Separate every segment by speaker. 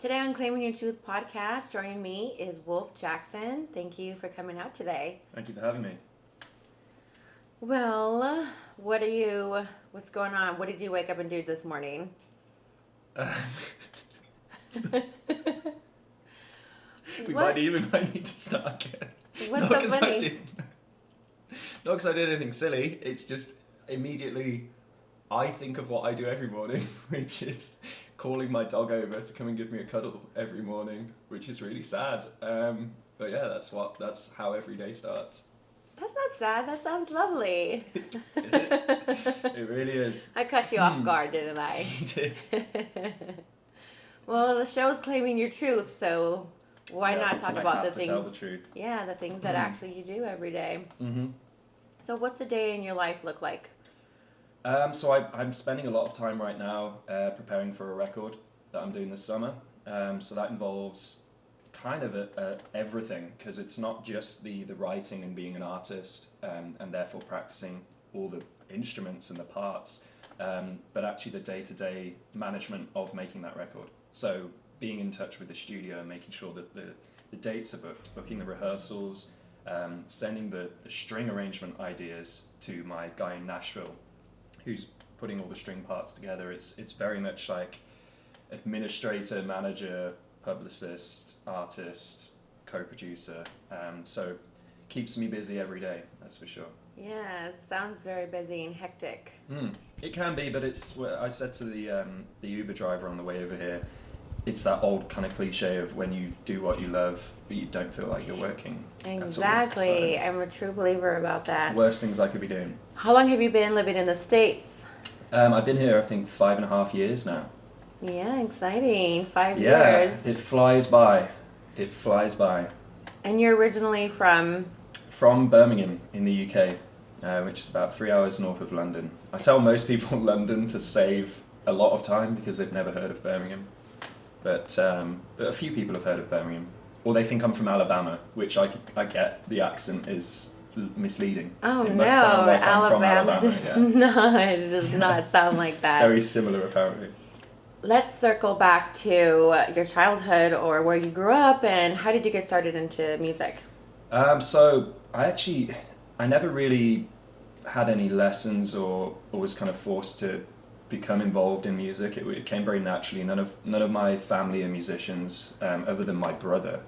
Speaker 1: Today on Claiming Your Truth podcast, joining me is Wolfe Jackson. Thank you for coming out today.
Speaker 2: Thank you for having me.
Speaker 1: Well, what's going on? What did you wake up and do this morning?
Speaker 2: We might need to start again.
Speaker 1: What's so funny?
Speaker 2: Not because I did anything silly. It's just immediately I think of what I do every morning, which is calling my dog over to come and give me a cuddle every morning, which is really sad. But yeah, that's how every day starts.
Speaker 1: That's not sad. That sounds lovely.
Speaker 2: It is. It really is.
Speaker 1: I cut you off guard, didn't I?
Speaker 2: You did.
Speaker 1: Well, the show's Claiming Your Truth, so why not talk about the things?
Speaker 2: Tell the truth.
Speaker 1: Yeah, the things that actually you do every day.
Speaker 2: Mm-hmm.
Speaker 1: So, what's a day in your life look like?
Speaker 2: So I'm spending a lot of time right now preparing for a record that I'm doing this summer. So that involves kind of everything, because it's not just the writing and being an artist and therefore practicing all the instruments and the parts, but actually the day-to-day management of making that record. So being in touch with the studio and making sure that the dates are booked, booking the rehearsals, sending the string arrangement ideas to my guy in Nashville, who's putting all the string parts together. It's very much like administrator, manager, publicist, artist, co-producer. So keeps me busy every day, that's for sure.
Speaker 1: Yeah, sounds very busy and hectic.
Speaker 2: It can be, but it's. I said to the Uber driver on the way over here, it's that old kind of cliche of when you do what you love, but you don't feel like you're working.
Speaker 1: Exactly. I'm a true believer about that.
Speaker 2: Worst things I could be doing.
Speaker 1: How long have you been living in the States?
Speaker 2: I've been here, I think, 5.5 years now.
Speaker 1: Yeah, exciting. 5
Speaker 2: Yeah,
Speaker 1: years.
Speaker 2: it flies by. It flies by.
Speaker 1: And you're originally from?
Speaker 2: From Birmingham in the UK, which is about 3 hours north of London. I tell most people London to save a lot of time because they've never heard of Birmingham. But a few people have heard of Birmingham. Or they think I'm from Alabama, which I get the accent is misleading.
Speaker 1: Oh
Speaker 2: it
Speaker 1: no,
Speaker 2: must sound like I'm from
Speaker 1: Alabama does not sound like that.
Speaker 2: Very similar, apparently.
Speaker 1: Let's circle back to your childhood or where you grew up, and how did you get started into music?
Speaker 2: So I never really had any lessons or was kind of forced to become involved in music. It came very naturally. None of my family are musicians, other than my brother.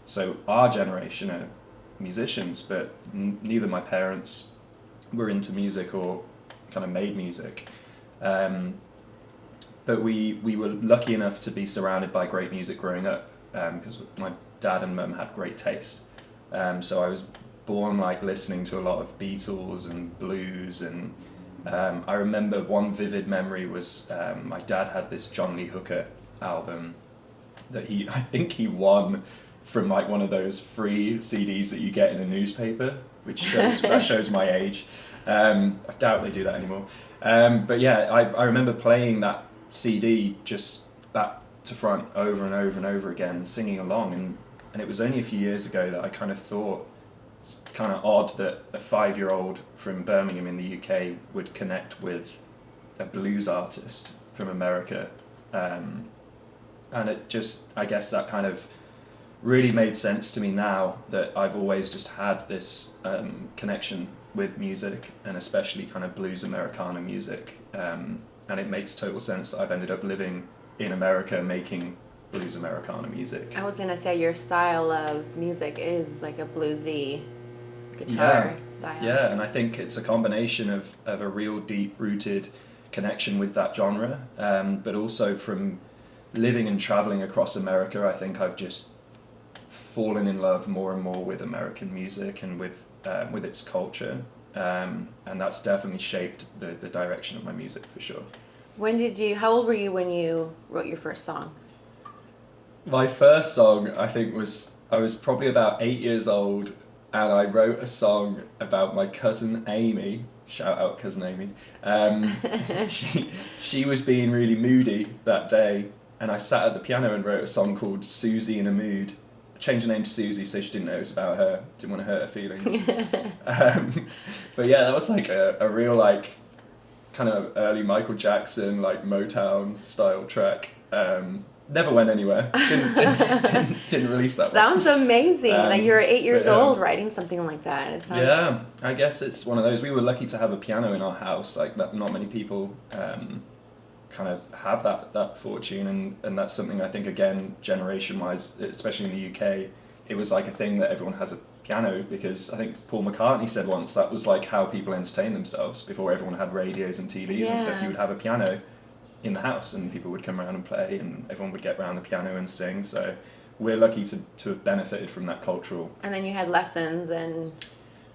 Speaker 2: So our generation are musicians, but neither my parents were into music or kind of made music. But we were lucky enough to be surrounded by great music growing up, because my dad and mum had great taste. So I was born like listening to a lot of Beatles and blues, and I remember one vivid memory was my dad had this John Lee Hooker album that I think he won from like one of those free CDs that you get in a newspaper, which shows my age. I doubt they do that anymore. But yeah, I remember playing that CD just back to front over and over and over again and singing along, and it was only a few years ago that I kind of thought it's kind of odd that a 5-year-old from Birmingham in the UK would connect with a blues artist from America, and it just, I guess that kind of really made sense to me now that I've always just had this connection with music, and especially kind of blues Americana music, and it makes total sense that I've ended up living in America making blues Americana music.
Speaker 1: I was gonna say your style of music is like a bluesy guitar style.
Speaker 2: Yeah, and I think it's a combination of a real deep-rooted connection with that genre, but also from living and traveling across America, I think I've just fallen in love more and more with American music and with its culture, and that's definitely shaped the direction of my music for sure.
Speaker 1: How old were you when you wrote your first song?
Speaker 2: My first song, I think, I was probably about 8 years old, and I wrote a song about my cousin Amy. Shout out cousin Amy. She was being really moody that day, and I sat at the piano and wrote a song called Susie in a Mood. I changed the name to Susie so she didn't know it was about her. Didn't want to hurt her feelings. But yeah, that was like a real like kind of early Michael Jackson, like Motown style track. never went anywhere. Didn't release that one.
Speaker 1: Sounds amazing that you're 8 years
Speaker 2: but,
Speaker 1: old writing something like that. It sounds...
Speaker 2: Yeah, I guess it's one of those. We were lucky to have a piano in our house. Like that, not many people kind of have that fortune, and that's something I think, again, generation wise, especially in the UK, it was like a thing that everyone has a piano, because I think Paul McCartney said once that was like how people entertained themselves before everyone had radios and TVs and stuff. You would have a piano in the house and people would come around and play and everyone would get around the piano and sing. So we're lucky to have benefited from that cultural.
Speaker 1: And then you had lessons and...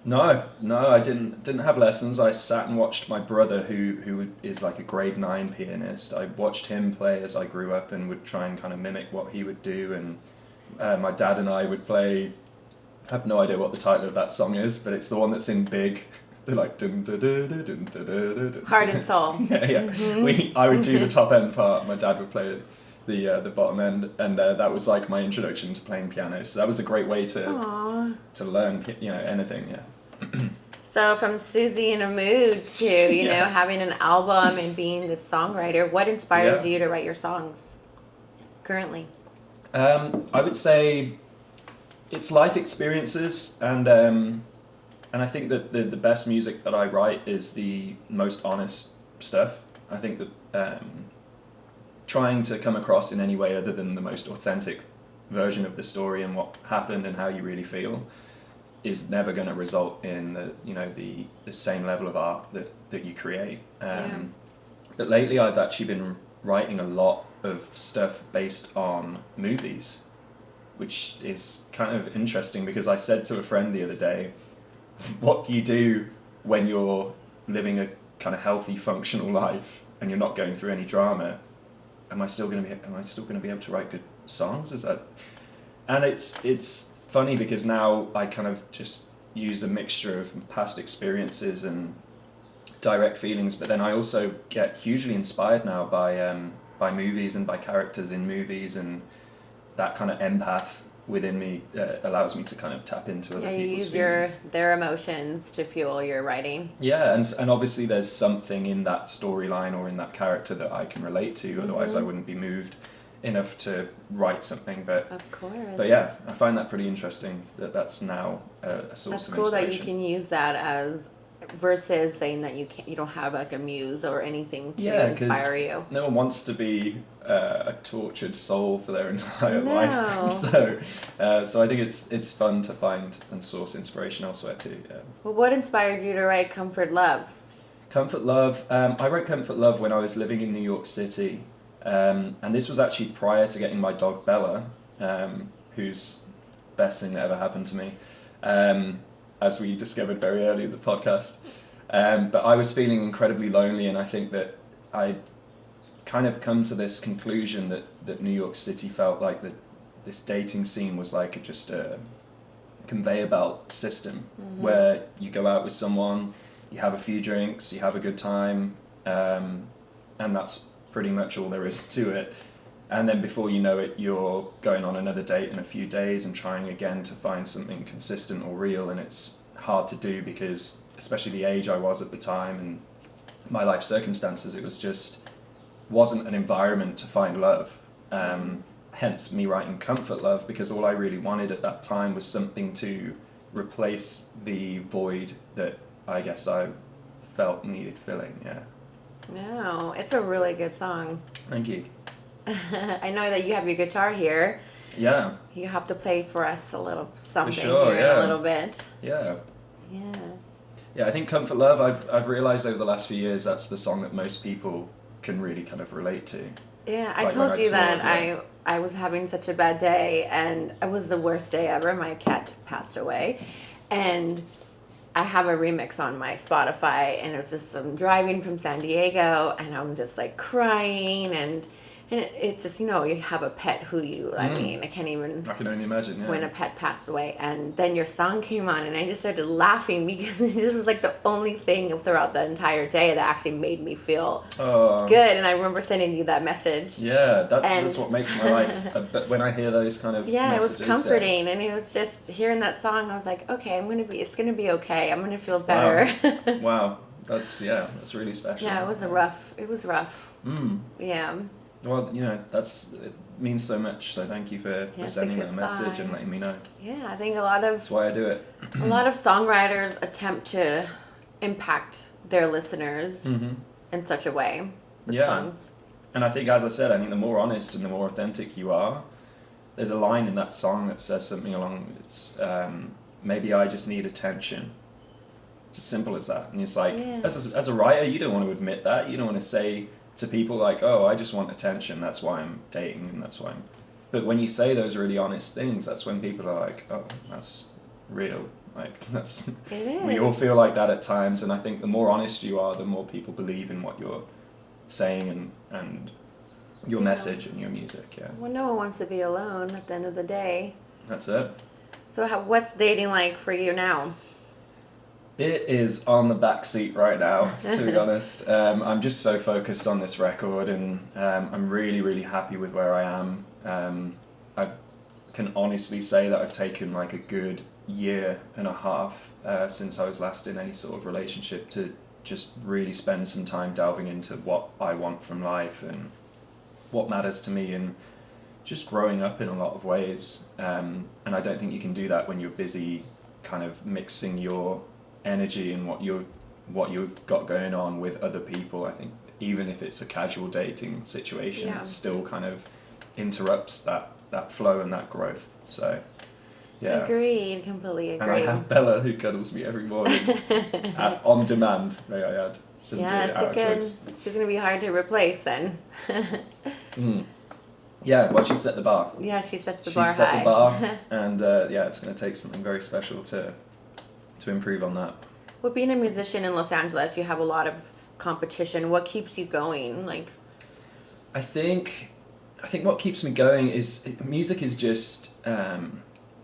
Speaker 2: No, I didn't have lessons. I sat and watched my brother, who is like a grade 9 pianist. I watched him play as I grew up and would try and kind of mimic what he would do. And my dad and I would play. I have no idea what the title of that song is, but it's the one that's in Big. They're like dun, dun, dun, dun, dun, dun, dun, dun.
Speaker 1: Heart and Soul.
Speaker 2: Yeah. Mm-hmm. I would do the top end part. My dad would play the bottom end, and that was like my introduction to playing piano. So that was a great way to learn, anything. Yeah.
Speaker 1: So from Susie in a Mood to you know having an album and being the songwriter, what inspires you to write your songs currently?
Speaker 2: I would say it's life experiences, and I think that the best music that I write is the most honest stuff. I think that trying to come across in any way other than the most authentic version of the story and what happened and how you really feel is never going to result in the same level of art that you create. But lately I've actually been writing a lot of stuff based on movies, which is kind of interesting because I said to a friend the other day, what do you do when you're living a kind of healthy, functional life and you're not going through any drama? Am I still going to be able to write good songs? And it's funny because now I kind of just use a mixture of past experiences and direct feelings, but then I also get hugely inspired now by movies and by characters in movies, and that kind of empath within me allows me to kind of tap into other people's feelings.
Speaker 1: You use their emotions to fuel your writing. Yeah,
Speaker 2: and obviously there's something in that storyline or in that character that I can relate to, otherwise I wouldn't be moved enough to write something. But
Speaker 1: of course.
Speaker 2: But yeah, I find that pretty interesting that's now a source of inspiration. That's cool
Speaker 1: that you can use that as versus saying that you don't have like a muse or anything to inspire you.
Speaker 2: No one wants to be a tortured soul for their entire life. So I think it's fun to find and source inspiration elsewhere too. Yeah.
Speaker 1: Well, what inspired you to write Comfort Love?
Speaker 2: Comfort Love. I wrote Comfort Love when I was living in New York City. And this was actually prior to getting my dog Bella, who's the best thing that ever happened to me, as we discovered very early in the podcast. But I was feeling incredibly lonely, and I think that I'd kind of come to this conclusion that New York City felt like this dating scene was like just a conveyor belt system, where you go out with someone, you have a few drinks, you have a good time, and that's pretty much all there is to it. And then before you know it, you're going on another date in a few days and trying again to find something consistent or real, and it's hard to do because, especially the age I was at the time and my life circumstances, it was just wasn't an environment to find love. Hence me writing Comfort Love, because all I really wanted at that time was something to replace the void that I guess I felt needed filling.
Speaker 1: No, it's a really good song.
Speaker 2: Thank you.
Speaker 1: I know that you have your guitar here.
Speaker 2: Yeah.
Speaker 1: You have to play for us a little something
Speaker 2: here
Speaker 1: in a little bit.
Speaker 2: Yeah.
Speaker 1: Yeah.
Speaker 2: Yeah, I think Comfort Love, I've realised over the last few years that's the song that most people can really kind of relate to.
Speaker 1: Yeah, I told you that I was having such a bad day, and it was the worst day ever. My cat passed away, and I have a remix on my Spotify, and it was just I'm driving from San Diego, and I'm just like crying, and it's just, you have a pet who I mean, I can only imagine, when a pet passed away, and then your song came on, and I just started laughing because it just was like the only thing throughout the entire day that actually made me feel good, and I remember sending you that message.
Speaker 2: Yeah, that's what makes my life, but when I hear those kind of messages,
Speaker 1: it was comforting, and it was just hearing that song, I was like, okay, it's gonna be okay, I'm gonna feel better.
Speaker 2: Wow. That's really special.
Speaker 1: Yeah, it was rough. Yeah.
Speaker 2: Well, that's means so much. So thank you for sending that message and letting me know.
Speaker 1: Yeah, I think a lot of...
Speaker 2: That's why I do it.
Speaker 1: A lot of songwriters attempt to impact their listeners in such a way with songs.
Speaker 2: And I think, as I said, I think the more honest and the more authentic you are, there's a line in that song that says something along, it's, maybe I just need attention. It's as simple as that. And it's like, as a writer, you don't want to admit that. You don't want to say to people like, oh, I just want attention, that's why I'm dating, and that's why I'm... But when you say those really honest things, that's when people are like, oh, that's real. Like, that's...
Speaker 1: It is.
Speaker 2: We all feel like that at times, and I think the more honest you are, the more people believe in what you're saying and your message and your music,
Speaker 1: Well, no one wants to be alone at the end of the day.
Speaker 2: That's it.
Speaker 1: So what's dating like for you now?
Speaker 2: It is on the back seat right now, to be honest. I'm just so focused on this record, and I'm really, really happy with where I am. I can honestly say that I've taken like a good year and a half since I was last in any sort of relationship to just really spend some time delving into what I want from life and what matters to me, and just growing up in a lot of ways. And I don't think you can do that when you're busy kind of mixing your energy and what you've got going on with other people. I think even if it's a casual dating situation, it still kind of interrupts that flow and that growth. So
Speaker 1: Agreed, completely agree.
Speaker 2: And I have Bella who cuddles me every morning on demand, may I add. She doesn't do it out of choice.
Speaker 1: She's going to be hard to replace then.
Speaker 2: Yeah, well, she set the bar.
Speaker 1: Yeah, she sets the bar high.
Speaker 2: She set the bar, and it's going to take something very special to improve on that.
Speaker 1: Well, being a musician in Los Angeles, you have a lot of competition. What keeps you going? Like,
Speaker 2: I think what keeps me going is music is just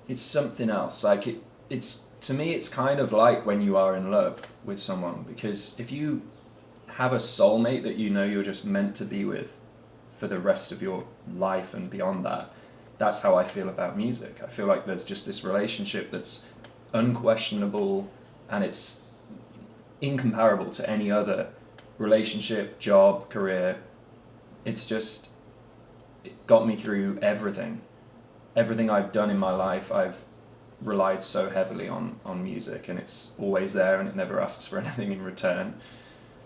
Speaker 2: it's something else. Like it's to me, it's kind of like when you are in love with someone, because if you have a soulmate that you know you're just meant to be with for the rest of your life and beyond that, that's how I feel about music. I feel like there's just this relationship that's unquestionable, and it's incomparable to any other relationship, job, career. It's just, it got me through everything I've done in my life. I've relied so heavily on music, and it's always there, and it never asks for anything in return.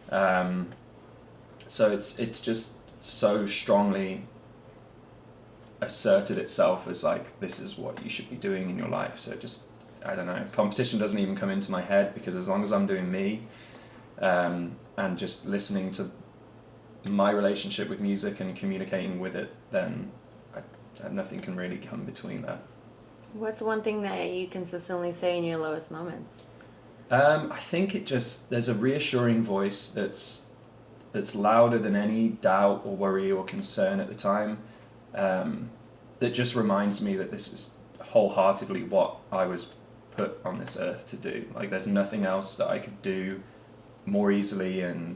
Speaker 2: So it's just so strongly asserted itself as like, this is what you should be doing in your life. So just, I don't know, competition doesn't even come into my head, because as long as I'm doing me, and just listening to my relationship with music and communicating with it, then nothing can really come between that.
Speaker 1: What's one thing that you consistently say in your lowest moments?
Speaker 2: I think there's a reassuring voice that's louder than any doubt or worry or concern at the time, that just reminds me that this is wholeheartedly what I was put on this earth to do. Like, there's nothing else that I could do more easily and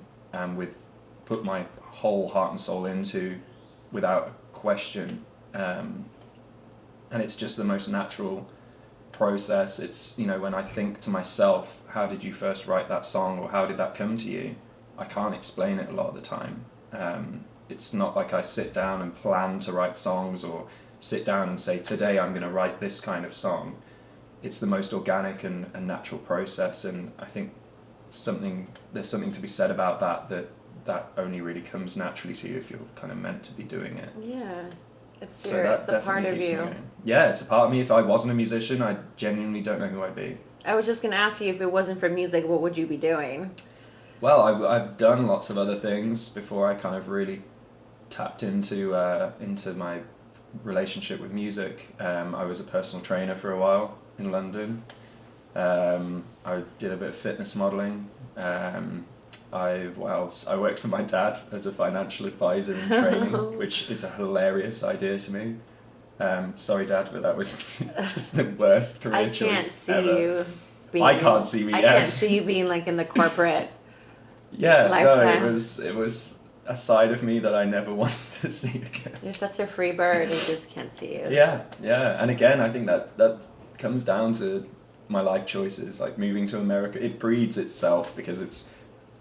Speaker 2: put my whole heart and soul into without question. And it's just the most natural process. It's, when I think to myself, how did you first write that song, or how did that come to you? I can't explain it a lot of the time. It's not like I sit down and plan to write songs, or sit down and say, today I'm going to write this kind of song. It's the most organic and natural process, and I think there's something to be said about that only really comes naturally to you if you're kind of meant to be doing it.
Speaker 1: Yeah. It's
Speaker 2: a
Speaker 1: part of you.
Speaker 2: Yeah, it's a part of me. If I wasn't a musician, I genuinely don't know who I'd be.
Speaker 1: I was just going to ask you, if it wasn't for music, what would you be doing?
Speaker 2: Well, I've done lots of other things before I kind of really tapped into my relationship with music. I was a personal trainer for a while in London. I did a bit of fitness modelling. I worked for my dad as a financial advisor in training, which is a hilarious idea to me. Sorry, Dad, but that was just the worst career choice ever. I can't see you
Speaker 1: being like in the corporate
Speaker 2: lifestyle. No, it was a side of me that I never wanted to see again.
Speaker 1: You're such a free bird, I just can't see you.
Speaker 2: Yeah, and again, I think that comes down to my life choices, like moving to America. It breeds itself, because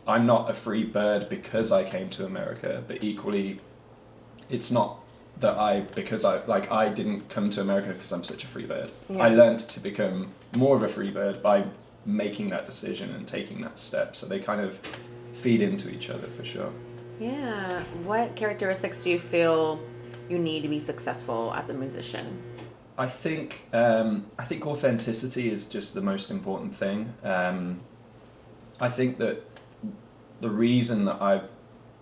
Speaker 2: I'm not a free bird because I came to America, but equally, it's not because I didn't come to America because I'm such a free bird.
Speaker 1: Yeah.
Speaker 2: I learned to become more of a free bird by making that decision and taking that step. So they kind of feed into each other for sure.
Speaker 1: Yeah. What characteristics do you feel you need to be successful as a musician?
Speaker 2: I think authenticity is just the most important thing. I think that the reason that I've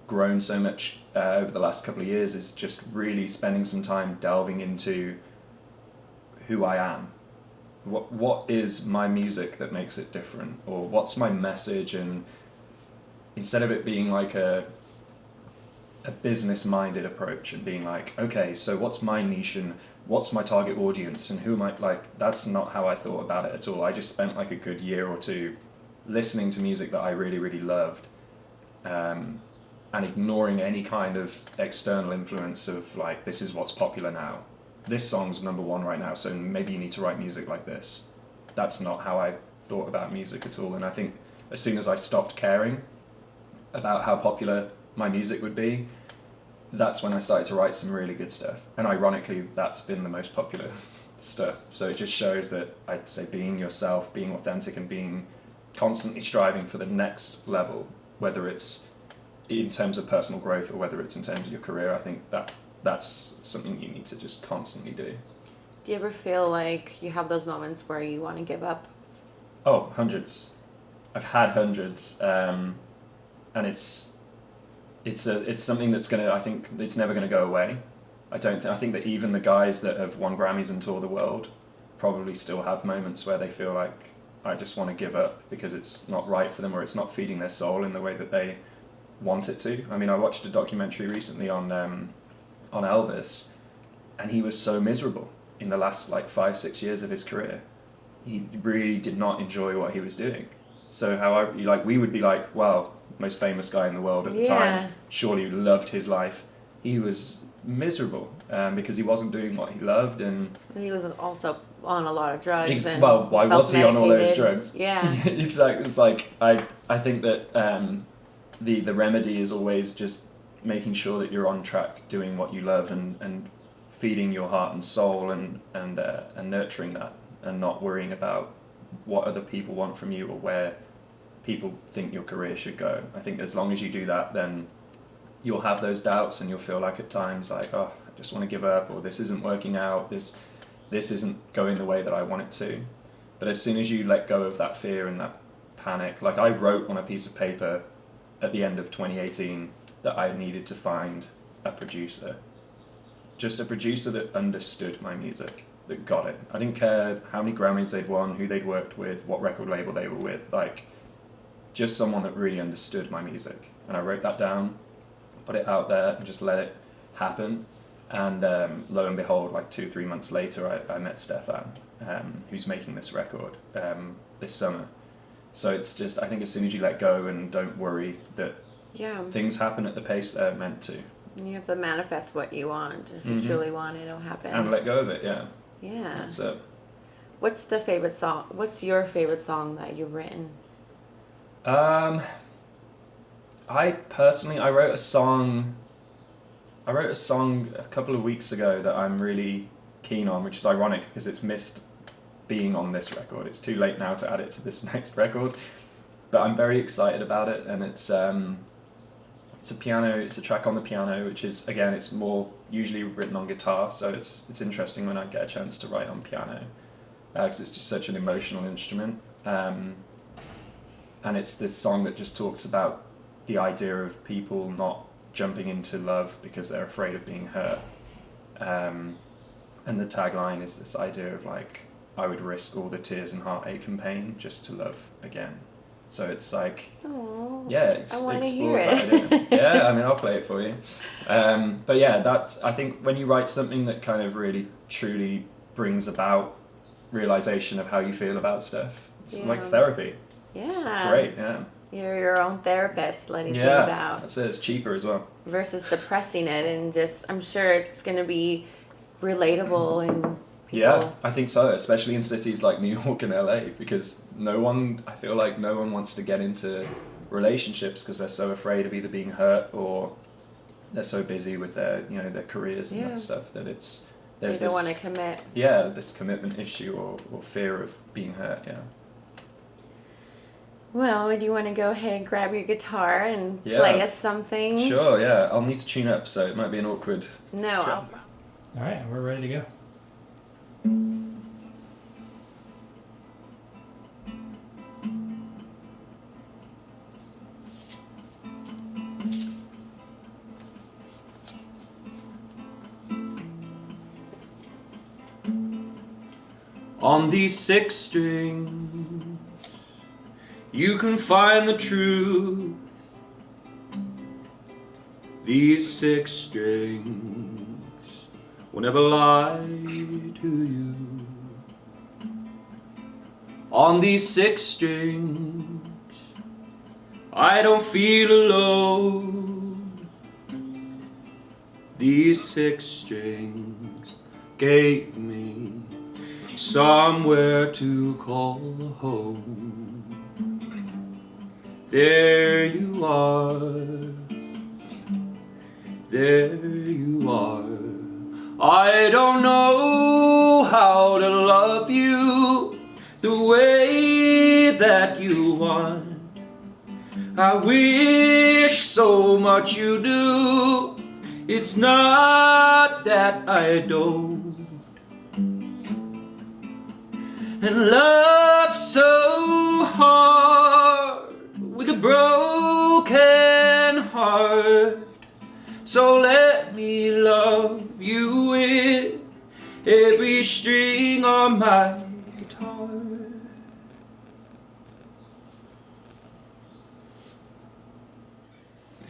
Speaker 2: grown so much over the last couple of years is just really spending some time delving into who I am. What is my music that makes it different, or what's my message? And instead of it being like a business-minded approach and being like, okay, so what's my niche and what's my target audience and who am I, like, that's not how I thought about it at all. I just spent like a good year or two listening to music that I really, really loved, and ignoring any kind of external influence of like, this is what's popular now. This song's number one right now, so maybe you need to write music like this. That's not how I thought about music at all. And I think as soon as I stopped caring about how popular my music would be, that's when I started to write some really good stuff. And ironically, that's been the most popular stuff. So it just shows that I'd say being yourself, being authentic, and being constantly striving for the next level, whether it's in terms of personal growth or whether it's in terms of your career, I think that's something you need to just constantly do.
Speaker 1: Do you ever feel like you have those moments where you want to give up?
Speaker 2: Oh, hundreds. I've had hundreds, and it's something that's I think it's never gonna go away. I think that even the guys that have won Grammys and tour the world probably still have moments where they feel like, I just want to give up because it's not right for them, or it's not feeding their soul in the way that they want it to. I mean, I watched a documentary recently on Elvis, and he was so miserable in the last like 5-6 years of his career. He really did not enjoy what he was doing. So we would be like, wow, most famous guy in the world at the time, surely loved his life. He was miserable because he wasn't doing what he loved, and
Speaker 1: he was also on a lot of drugs.
Speaker 2: Well, why was he on all those drugs?
Speaker 1: Yeah.
Speaker 2: It's like I think that the remedy is always just making sure that you're on track doing what you love and feeding your heart and soul and nurturing that, and not worrying about what other people want from you or where people think your career should go. I think as long as you do that, then you'll have those doubts and you'll feel like at times like, oh, I just want to give up, or this isn't working out, this isn't going the way that I want it to. But as soon as you let go of that fear and that panic, like I wrote on a piece of paper at the end of 2018 that I needed to find a producer. Just a producer that understood my music, that got it. I didn't care how many Grammys they'd won, who they'd worked with, what record label they were with, like just someone that really understood my music. And I wrote that down, put it out there, and just let it happen. And lo and behold, like 2-3 months later, I met Stefan, who's making this record this summer. So it's just, I think as soon as you let go and don't worry that things happen at the pace they're meant to.
Speaker 1: You have to manifest what you want. If you truly want it, it'll happen.
Speaker 2: And let go of it, yeah.
Speaker 1: Yeah.
Speaker 2: That's it.
Speaker 1: What's your favorite song that you've written?
Speaker 2: I wrote a song a couple of weeks ago that I'm really keen on, which is ironic because it's missed being on this record. It's too late now to add it to this next record, but I'm very excited about it. And it's a track on the piano, which is, again, it's more usually written on guitar, so it's interesting when I get a chance to write on piano because it's just such an emotional instrument. And it's this song that just talks about the idea of people not jumping into love because they're afraid of being hurt. And the tagline is this idea of like, I would risk all the tears and heartache and pain just to love again. So it's like,
Speaker 1: aww,
Speaker 2: yeah, it explores that idea. Yeah, I mean, I'll play it for you. But yeah, I think when you write something that kind of really truly brings about realization of how you feel about stuff, it's like therapy.
Speaker 1: Yeah.
Speaker 2: It's great, yeah.
Speaker 1: You're your own therapist, letting things out.
Speaker 2: That's it. It's cheaper as well.
Speaker 1: Versus suppressing it, and just, I'm sure it's going to be relatable and people.
Speaker 2: Yeah, I think so, especially in cities like New York and LA, because I feel like no one wants to get into relationships because they're so afraid of either being hurt or they're so busy with their their careers and
Speaker 1: Yeah.
Speaker 2: that stuff that
Speaker 1: They
Speaker 2: there's
Speaker 1: don't
Speaker 2: this
Speaker 1: want to commit.
Speaker 2: this commitment issue or fear of being hurt. Yeah.
Speaker 1: Well, do you want to go ahead and grab your guitar and
Speaker 2: Yeah.
Speaker 1: play us something?
Speaker 2: Sure. Yeah. I'll need to tune up, so it might be an awkward.
Speaker 1: No. I'll,
Speaker 3: All right, we're ready to go.
Speaker 2: On these 6 strings, you can find the truth. These 6 strings will never lie to you. On these 6 strings, I don't feel alone. These 6 strings gave me somewhere to call home. There you are, there you are. I don't know how to love you the way that you want. I wish so much you do. It's not that I don't. And love so hard with a broken heart. So let me love you with every string on my guitar.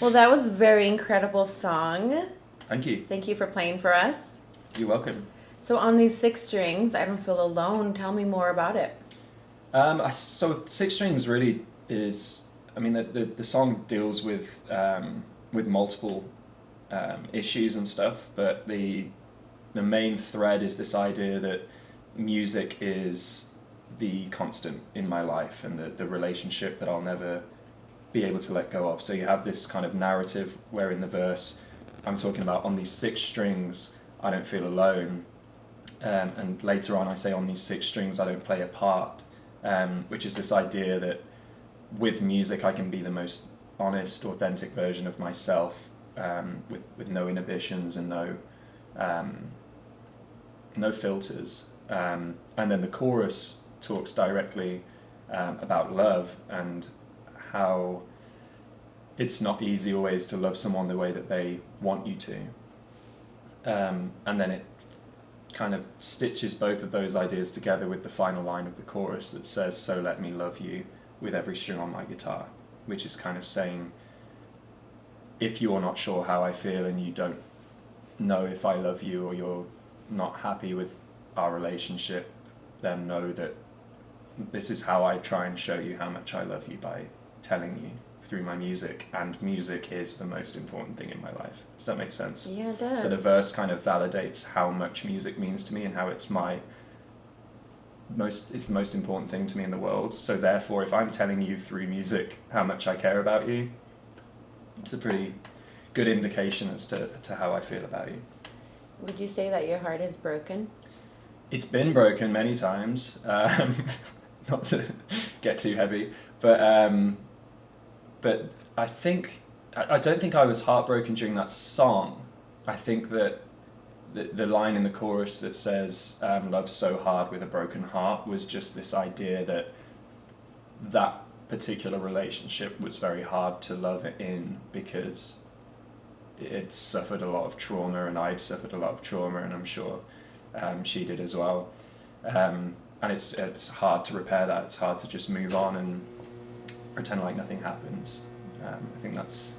Speaker 1: well, that was a very incredible song.
Speaker 2: Thank you.
Speaker 1: Thank you for playing for us.
Speaker 2: You're welcome.
Speaker 1: So on these 6 strings, I don't feel alone. Tell me more about it.
Speaker 2: So 6 strings really is, I mean, the song deals with multiple issues and stuff, but the main thread is this idea that music is the constant in my life and the relationship that I'll never be able to let go of. So you have this kind of narrative where in the verse I'm talking about on these 6 strings I don't feel alone, and later on I say on these 6 strings I don't play a part, which is this idea that with music I can be the most honest, authentic version of myself, with no inhibitions and no filters. And then the chorus talks directly about love and how it's not easy always to love someone the way that they want you to. And then it kind of stitches both of those ideas together with the final line of the chorus that says, "So let me love you with every string on my guitar," which is kind of saying, if you're not sure how I feel and you don't know if I love you, or you're not happy with our relationship, then know that this is how I try and show you how much I love you, by telling you through my music, and music is the most important thing in my life. Does that make sense?
Speaker 1: Yeah, it does.
Speaker 2: So the verse kind of validates how much music means to me and how it's the most important thing to me in the world. So therefore, if I'm telling you through music how much I care about you, it's a pretty good indication as to how I feel about you.
Speaker 1: Would you say that your heart is broken?
Speaker 2: It's been broken many times, not to get too heavy, but I don't think I was heartbroken during that song. I think that the line in the chorus that says, "Love so hard with a broken heart," was just this idea that particular relationship was very hard to love in, because it suffered a lot of trauma, and I'd suffered a lot of trauma, and I'm sure she did as well. And it's hard to repair that. It's hard to just move on and pretend like nothing happens. I think that's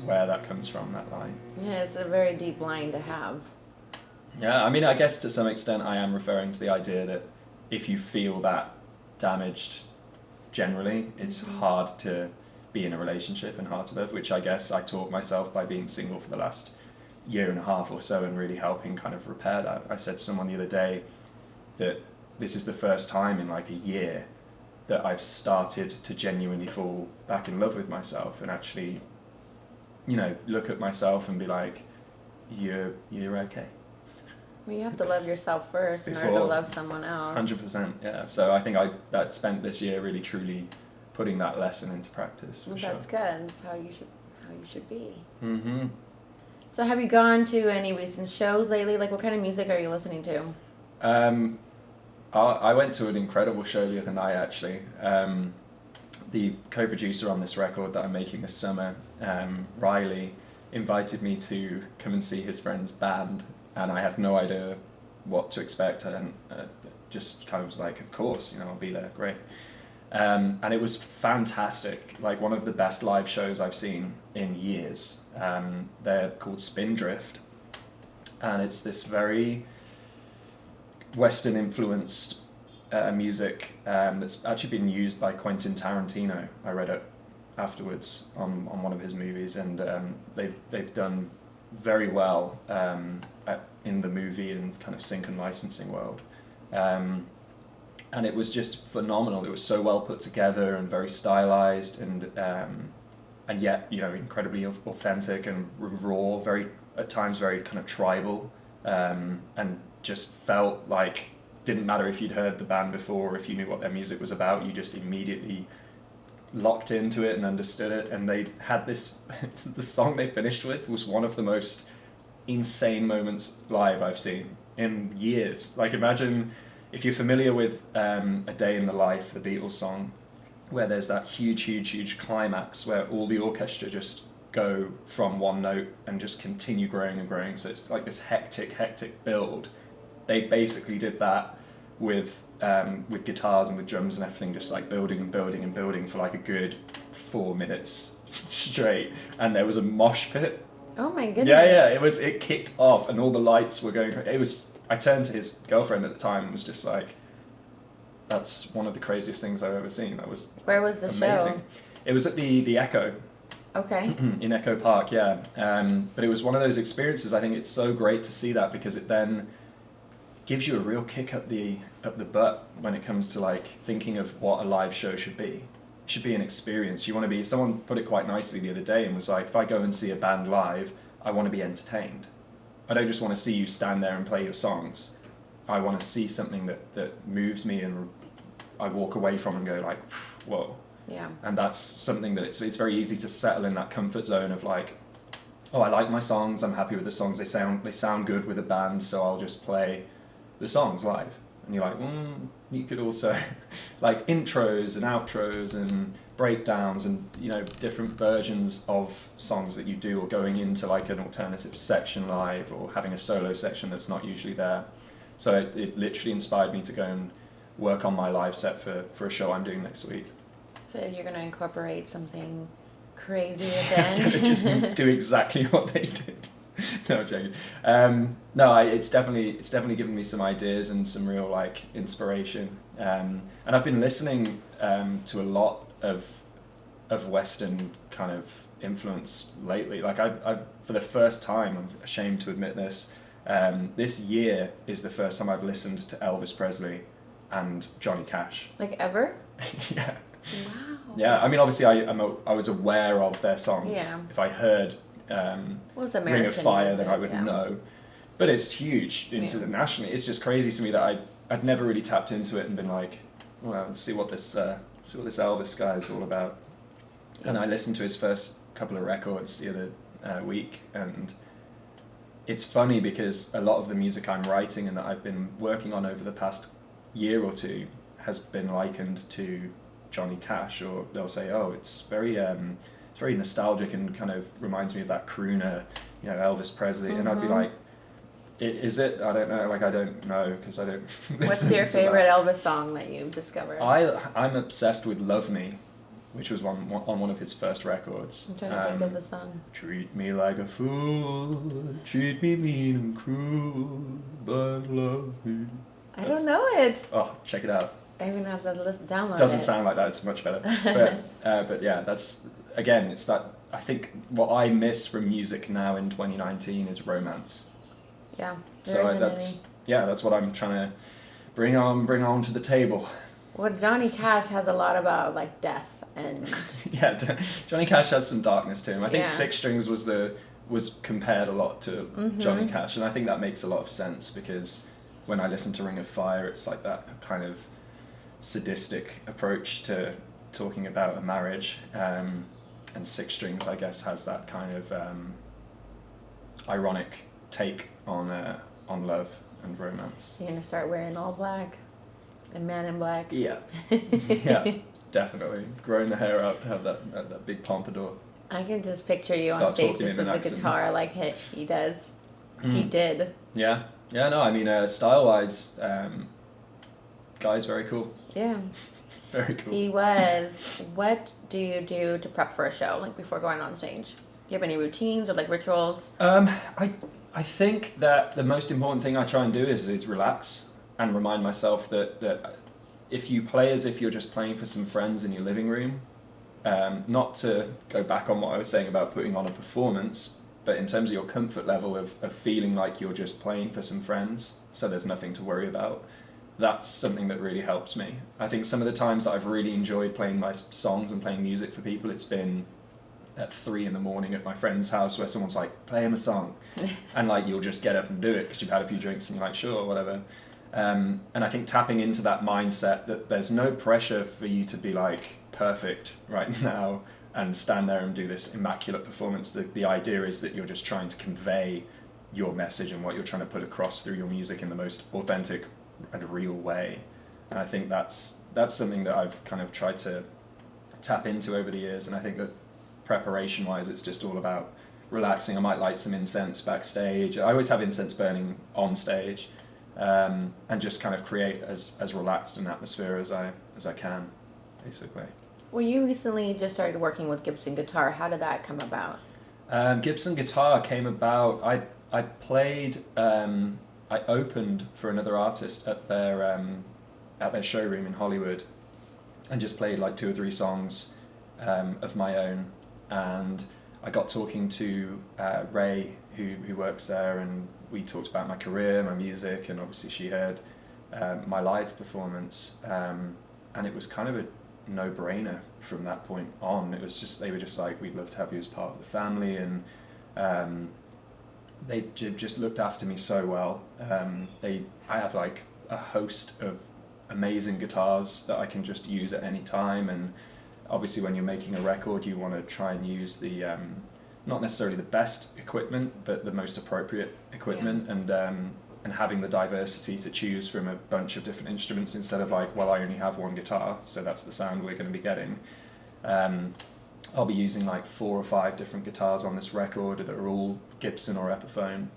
Speaker 2: where that comes from, that line.
Speaker 1: Yeah, it's a very deep line to have.
Speaker 2: Yeah, I mean, I guess to some extent I am referring to the idea that if you feel that damaged generally, it's hard to be in a relationship and hard to love, which I guess I taught myself by being single for the last year and a half or so, and really helping kind of repair that. I said to someone the other day that this is the first time in like a year that I've started to genuinely fall back in love with myself and actually look at myself and be like, you're okay.
Speaker 1: Well, you have to love yourself first in order to love someone else.
Speaker 2: 100%, yeah. So I think I spent this year really truly putting that lesson into practice.
Speaker 1: Well, that's good. That's how you should be.
Speaker 2: Mm-hmm.
Speaker 1: So have you gone to any recent shows lately? Like, what kind of music are you listening to?
Speaker 2: I went to an incredible show the other night, actually. The co-producer on this record that I'm making this summer, Riley, invited me to come and see his friend's band, and I had no idea what to expect, and just kind of was like, of course, I'll be there, great. And it was fantastic, like one of the best live shows I've seen in years. They're called Spindrift, and it's this very Western influenced music that's actually been used by Quentin Tarantino. I read it afterwards on one of his movies, and they've done very well in the movie and kind of sync and licensing world. And it was just phenomenal. It was so well put together and very stylized, and yet incredibly authentic and raw, very at times very kind of tribal, and just felt like didn't matter if you'd heard the band before or if you knew what their music was about, you just immediately locked into it and understood it. And they had this the song they finished with was one of the most insane moments live I've seen in years. Like, imagine if you're familiar with A Day in the Life, the Beatles song, where there's that huge climax where all the orchestra just go from one note and just continue growing and growing. So it's like this hectic build. They basically did that with guitars and with drums and everything, just like building and building for like a good 4 minutes straight. And there was a mosh pit.
Speaker 1: Oh my goodness.
Speaker 2: Yeah, it kicked off and all the lights were going. I turned to his girlfriend at the time and was just like, that's one of the craziest things I've ever seen. That was
Speaker 1: Where was the
Speaker 2: amazing.
Speaker 1: show?
Speaker 2: It was at the Echo.
Speaker 1: Okay.
Speaker 2: In Echo Park, yeah. But it was one of those experiences. I think it's so great to see that because it then gives you a real kick up the butt when it comes to like thinking of what a live show should be. It should be an experience. You want to be. Someone put it quite nicely the other day and was like, if I go and see a band live, I want to be entertained. I don't just want to see you stand there and play your songs. I want to see something that moves me and I walk away from and go like, whoa.
Speaker 1: Yeah.
Speaker 2: And that's something that it's very easy to settle in that comfort zone of like, oh, I like my songs, I'm happy with the songs, they sound good with a band, so I'll just play the songs live. And you're like, you could also like intros and outros and breakdowns and different versions of songs that you do, or going into like an alternative section live, or having a solo section that's not usually there. So it literally inspired me to go and work on my live set for a show I'm doing next week.
Speaker 1: So you're going to incorporate something crazy
Speaker 2: I'm
Speaker 1: again?
Speaker 2: gonna just do exactly what they did. No, I'm joking. No, it's definitely given me some ideas and some real like inspiration. And I've been listening to a lot of Western kind of influence lately. Like I've for the first time, I'm ashamed to admit this, this year is the first time I've listened to Elvis Presley and Johnny Cash.
Speaker 1: Like ever?
Speaker 2: Yeah.
Speaker 1: Wow.
Speaker 2: Yeah, I mean, obviously, I was aware of their songs.
Speaker 1: Yeah.
Speaker 2: If I heard
Speaker 1: Well, it's American
Speaker 2: Ring of Fire,
Speaker 1: music,
Speaker 2: then I would
Speaker 1: yeah.
Speaker 2: know. But it's huge internationally. It's just crazy to me that I'd never really tapped into it and been like, well, let's see what this Elvis guy is all about. Yeah. And I listened to his first couple of records the other week, and it's funny because a lot of the music I'm writing and that I've been working on over the past year or two has been likened to Johnny Cash, or they'll say, oh, it's very nostalgic and kind of reminds me of that crooner, Elvis Presley. Mm-hmm. And I'd be like, is it? I don't know. Like, I don't know because I don't.
Speaker 1: What's your favorite Elvis song that you've discovered?
Speaker 2: I'm obsessed with "Love Me," which was on one of his first records.
Speaker 1: I'm trying to think of the song.
Speaker 2: Treat me like a fool, treat me mean and cruel, but love me.
Speaker 1: I don't know it.
Speaker 2: Oh, check it out.
Speaker 1: I even have to download it.
Speaker 2: Doesn't sound like that. It's much better. But yeah, that's again. It's that. I think what I miss from music now in 2019 is romance.
Speaker 1: Yeah.
Speaker 2: So that's what I'm trying to bring on to the table.
Speaker 1: Well, Johnny Cash has a lot about like death and
Speaker 2: Yeah, Johnny Cash has some darkness to him. I think
Speaker 1: Yeah.
Speaker 2: Six Strings was compared a lot to
Speaker 1: Mm-hmm.
Speaker 2: Johnny Cash, and I think that makes a lot of sense because when I listen to Ring of Fire, it's like that kind of sadistic approach to talking about a marriage, and Six Strings, I guess, has that kind of ironic take on love and romance.
Speaker 1: you're gonna start wearing all black, the man in black.
Speaker 2: Yeah, yeah, definitely. Growing the hair out to have that big pompadour.
Speaker 1: I can just picture you on
Speaker 2: Start
Speaker 1: stage
Speaker 2: talking
Speaker 1: just
Speaker 2: in
Speaker 1: with
Speaker 2: an
Speaker 1: the
Speaker 2: accent.
Speaker 1: guitar like he does. He did.
Speaker 2: Yeah, no, I mean, style-wise, guy's very cool.
Speaker 1: Yeah.
Speaker 2: Very cool.
Speaker 1: He was. What do you do to prep for a show, like before going on stage? Do you have any routines or like rituals?
Speaker 2: I think that the most important thing I try and do is relax and remind myself that if you play as if you're just playing for some friends in your living room, not to go back on what I was saying about putting on a performance, but in terms of your comfort level of feeling like you're just playing for some friends, so there's nothing to worry about, that's something that really helps me. I think some of the times that I've really enjoyed playing my songs and playing music for people, it's been at 3 a.m. at my friend's house where someone's like, play him a song. And like, you'll just get up and do it because you've had a few drinks and you're like, sure, whatever. And I think tapping into that mindset that there's no pressure for you to be like perfect right now and stand there and do this immaculate performance. The idea is that you're just trying to convey your message and what you're trying to put across through your music in the most authentic and real way. And I think that's something that I've kind of tried to tap into over the years. And I think that preparation wise, it's just all about relaxing. I might light some incense backstage. I always have incense burning on stage, and just kind of create as relaxed an atmosphere as I can, basically.
Speaker 1: Well, you recently just started working with Gibson Guitar. How did that come about?
Speaker 2: Gibson Guitar came about. I played. I opened for another artist at their showroom in Hollywood, and just played like 2 or 3 songs of my own. And I got talking to Ray, who works there, and we talked about my career, my music, and obviously she heard my live performance, and it was kind of a no-brainer from that point on. It was just, they were just like, we'd love to have you as part of the family, and they just looked after me so well. I have like a host of amazing guitars that I can just use at any time, and obviously when you're making a record you want to try and use the not necessarily the best equipment but the most appropriate equipment. Yeah. And having the diversity to choose from a bunch of different instruments instead of like, well, I only have one guitar, so that's the sound we're going to be getting. I'll be using like 4 or 5 different guitars on this record that are all Gibson or Epiphone.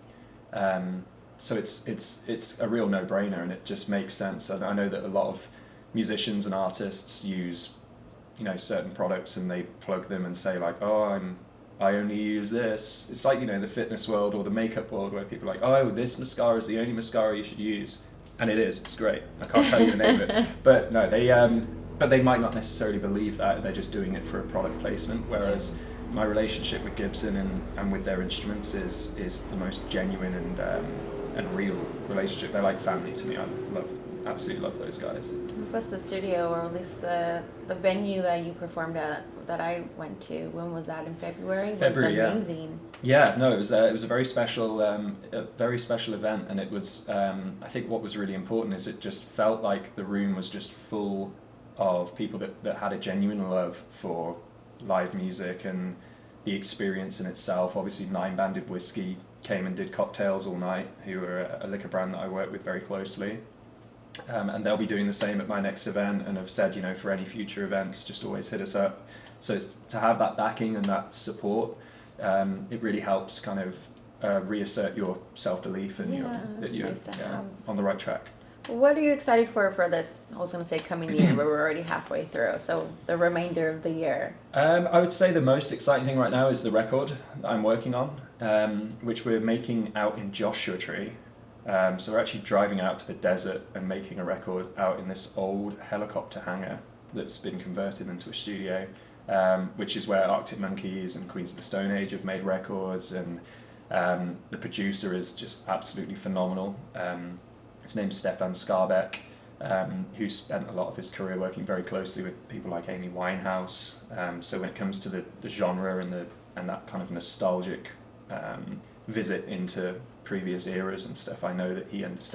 Speaker 2: So it's a real no-brainer, and it just makes sense. I know that a lot of musicians and artists use, certain products and they plug them and say like, oh, I only use this. It's like, the fitness world or the makeup world where people are like, oh, this mascara is the only mascara you should use. And it is, it's great. I can't tell you the name of it. But no, they might not necessarily believe that. They're just doing it for a product placement. Whereas my relationship with Gibson and with their instruments is the most genuine and real relationship. They're like family to me. I absolutely love those guys.
Speaker 1: Plus the studio, or at least the venue that you performed at that I went to. When was that? In February?
Speaker 2: February,
Speaker 1: it was amazing.
Speaker 2: Yeah, no, it was a very special event, and it was. I think what was really important is it just felt like the room was just full of people that had a genuine love for live music and the experience in itself. Obviously, 9 Banded Whiskey came and did cocktails all night, who are a liquor brand that I work with very closely. And they'll be doing the same at my next event, and have said, for any future events, just always hit us up. So it's, to have that backing and that support, it really helps kind of reassert your self-belief and that you're nice on the right track.
Speaker 1: What are you excited for this, I was going to say coming year, but we're already halfway through, so the remainder of the year?
Speaker 2: I would say the most exciting thing right now is the record that I'm working on, which we're making out in Joshua Tree. So we're actually driving out to the desert and making a record out in this old helicopter hangar that's been converted into a studio, which is where Arctic Monkeys and Queens of the Stone Age have made records, and the producer is just absolutely phenomenal. His name's Stefan Skarbek, who spent a lot of his career working very closely with people like Amy Winehouse. So when it comes to the genre and that kind of nostalgic visit into previous eras and stuff, I know that he understands